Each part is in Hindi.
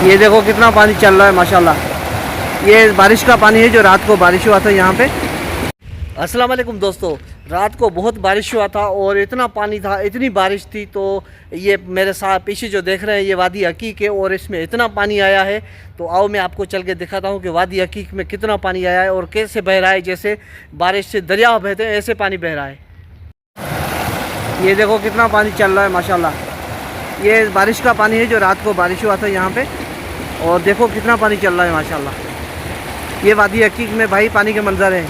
ये देखो कितना पानी चल रहा है माशाल्लाह। ये बारिश का पानी है जो रात को बारिश हुआ था यहाँ पे। अस्सलाम वालेकुम दोस्तों, रात को बहुत बारिश हुआ था और इतना पानी था, इतनी बारिश थी। तो ये मेरे साथ पीछे जो देख रहे हैं ये वादी हकीक है और इसमें इतना पानी आया है। तो आओ मैं आपको चल के दिखाता हूँ कि वादी हकीक में कितना पानी आया है और कैसे बह रहा है। जैसे बारिश से दरिया बहते हैं ऐसे पानी बह रहा है। ये देखो कितना पानी चल रहा है माशाल्लाह। ये बारिश का पानी है जो रात को बारिश हुआ था यहाँ पे। और देखो कितना पानी चल रहा है माशाल्लाह। ये वादी हकीक में भाई पानी के मंजर हैं।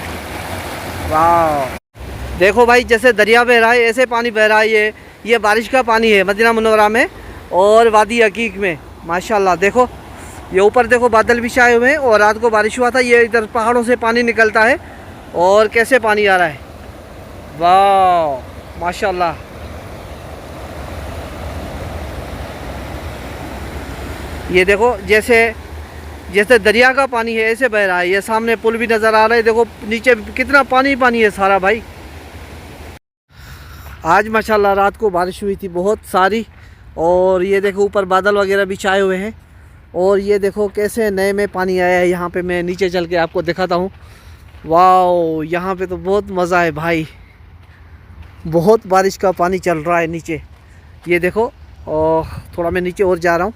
वाह, देखो भाई जैसे दरिया बह रहा है ऐसे पानी बह रहा है। ये बारिश का पानी है मदीना मुनव्वरा में और वादी हकीक में माशाल्लाह। देखो ये ऊपर देखो बादल भी छाए हुए हैं और रात को बारिश हुआ था। ये इधर पहाड़ों से पानी निकलता है और कैसे पानी आ रहा है। वाह माशाल्लाह। ये देखो जैसे दरिया का पानी है ऐसे बह रहा है। ये सामने पुल भी नज़र आ रहा है। देखो नीचे कितना पानी पानी है सारा भाई। आज माशाल्लाह रात को बारिश हुई थी बहुत सारी। और ये देखो ऊपर बादल वगैरह भी छाए हुए हैं। और ये देखो कैसे नए में पानी आया है यहाँ पे। मैं नीचे चल के आपको दिखाता हूँ। वाह, यहाँ पे तो बहुत मज़ा है भाई। बहुत बारिश का पानी चल रहा है नीचे। ये देखो और थोड़ा मैं नीचे और जा रहा हूँ।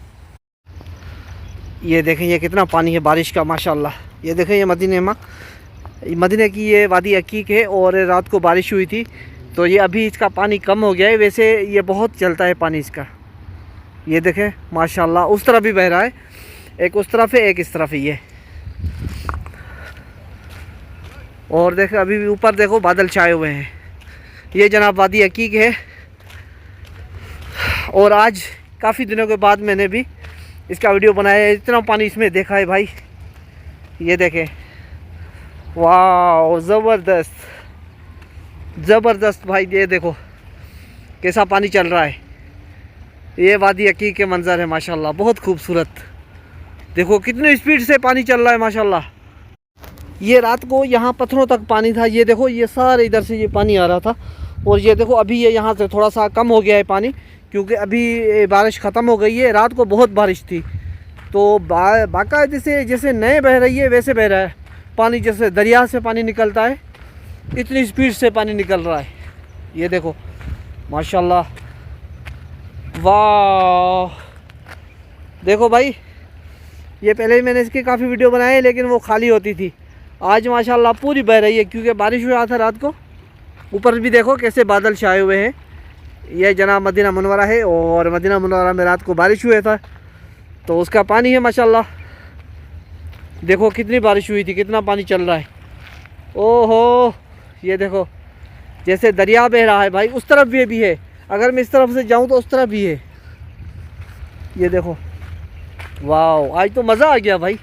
ये देखें ये कितना पानी है बारिश का माशाल्लाह। ये देखें ये मदीने की ये वादी हकीक है और रात को बारिश हुई थी। तो ये अभी इसका पानी कम हो गया है, वैसे ये बहुत चलता है पानी इसका। ये देखें माशाल्लाह। उस तरफ भी बह रहा है, एक उस तरफ है एक इस तरफ है ये। और देखें अभी भी ऊपर देखो बादल छाए हुए हैं। ये जनाब वादी हकीक है। और आज काफ़ी दिनों के बाद मैंने भी इसका वीडियो बनाया है। इतना पानी इसमें देखा है भाई। ये देखें, वाह ज़बरदस्त भाई। ये देखो कैसा पानी चल रहा है। ये वादी हकीक के मंजर है माशाल्लाह, बहुत खूबसूरत। देखो कितनी स्पीड से पानी चल रहा है माशाल्लाह। ये रात को यहाँ पत्थरों तक पानी था। ये देखो ये सारे इधर से ये पानी आ रहा था। और ये देखो अभी ये यहाँ से थोड़ा सा कम हो गया है पानी, क्योंकि अभी बारिश ख़त्म हो गई है। रात को बहुत बारिश थी तो बाकायदे से जैसे नए बह रही है वैसे बह रहा है पानी। जैसे दरिया से पानी निकलता है इतनी स्पीड से पानी निकल रहा है। ये देखो माशाल्लाह। वाह, देखो भाई ये पहले ही मैंने इसकी काफ़ी वीडियो बनाए हैं लेकिन वो खाली होती थी। आज माशाल्लाह पूरी बह रही है क्योंकि बारिश हुआ था रात को। ऊपर भी देखो कैसे बादल छाए हुए हैं। यह जनाब मदीना मुनव्वरा है और मदीना मुनव्वरा में रात को बारिश हुआ था तो उसका पानी है माशाल्लाह। देखो कितनी बारिश हुई थी, कितना पानी चल रहा है। ओहो, ये देखो जैसे दरिया बह रहा है भाई। उस तरफ भी है, अगर मैं इस तरफ से जाऊं तो उस तरफ भी है। ये देखो वाह, आज तो मज़ा आ गया भाई।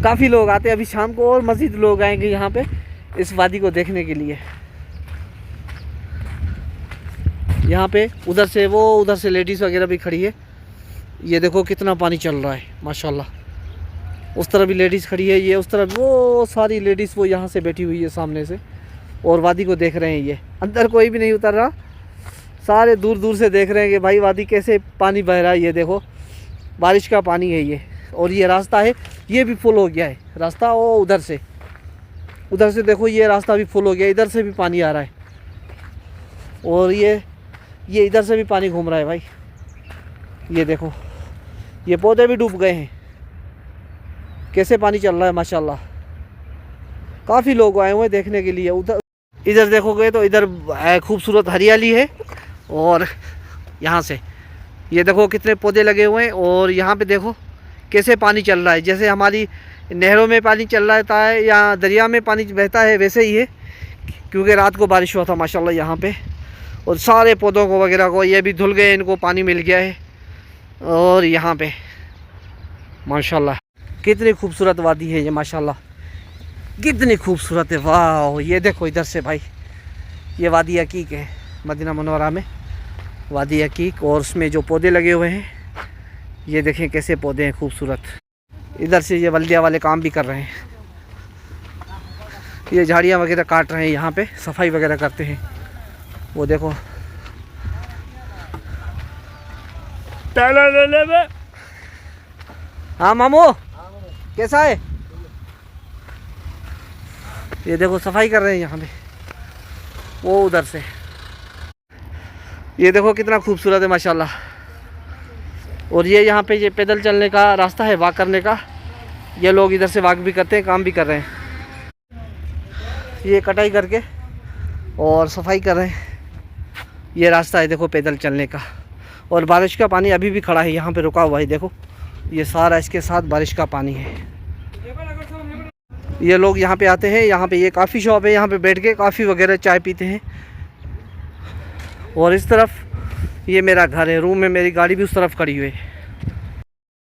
काफ़ी लोग आते हैं अभी शाम को और मज़ीद लोग आएंगे यहाँ पे इस वादी को देखने के लिए। यहाँ पे उधर से लेडीज़ वगैरह भी खड़ी है। ये देखो कितना पानी चल रहा है माशाल्लाह। उस तरफ भी लेडीज़ खड़ी है, ये उस तरफ वो सारी लेडीज़ वो यहाँ से बैठी हुई है सामने से और वादी को देख रहे हैं। ये अंदर कोई भी नहीं उतर रहा, सारे दूर दूर से देख रहे हैं कि भाई वादी कैसे पानी बह रहा है। ये देखो बारिश का पानी है ये। और ये रास्ता है ये भी फुल हो गया है रास्ता। वो उधर से देखो ये रास्ता भी फुल हो गया, इधर से भी पानी आ रहा है। और ये इधर से भी पानी घूम रहा है भाई। ये देखो ये पौधे भी डूब गए हैं, कैसे पानी चल रहा है माशाल्लाह। काफ़ी लोग आए हुए हैं देखने के लिए। इधर देखोगे तो इधर खूबसूरत हरियाली है। और यहाँ से ये देखो कितने पौधे लगे हुए हैं। और यहाँ पे देखो कैसे पानी चल रहा है, जैसे हमारी नहरों में पानी चल रहा है या दरिया में पानी बहता है वैसे ही है, क्योंकि रात को बारिश हुआ था माशाल्लाह यहाँ पे। और सारे पौधों को वगैरह को ये भी धुल गए, इनको पानी मिल गया है। और यहाँ पे माशाल्लाह कितनी खूबसूरत वादी है ये माशाल्लाह, कितनी खूबसूरत है। वाह, ये देखो इधर से भाई ये वादी हकीक है मदीना मुनव्वरा में, वादी हकीक। और उसमें जो पौधे लगे हुए हैं ये देखें कैसे पौधे हैं खूबसूरत। इधर से ये बल्दिया वाले काम भी कर रहे हैं, ये झाड़ियाँ वगैरह काट रहे हैं, यहाँ पे सफाई वगैरह करते हैं। वो देखो ताला ले ले बे। हाँ मामू, कैसा है? ये देखो सफाई कर रहे हैं यहाँ पे, वो उधर से। ये देखो कितना खूबसूरत है माशाल्लाह। और ये यहाँ पे ये पैदल चलने का रास्ता है, वॉक करने का। ये लोग इधर से वॉक भी करते हैं, काम भी कर रहे हैं। ये कटाई करके और सफाई कर रहे हैं। ये रास्ता है देखो पैदल चलने का। और बारिश का पानी अभी भी खड़ा है, यहाँ पे रुका हुआ है। देखो ये सारा इसके साथ बारिश का पानी है। ये लोग यहाँ पे आते हैं, यहाँ पे ये काफ़ी शॉप है, यहाँ पे बैठ के कॉफ़ी वगैरह चाय पीते हैं। और इस तरफ ये मेरा घर है, रूम में मेरी गाड़ी भी उस तरफ खड़ी हुई है।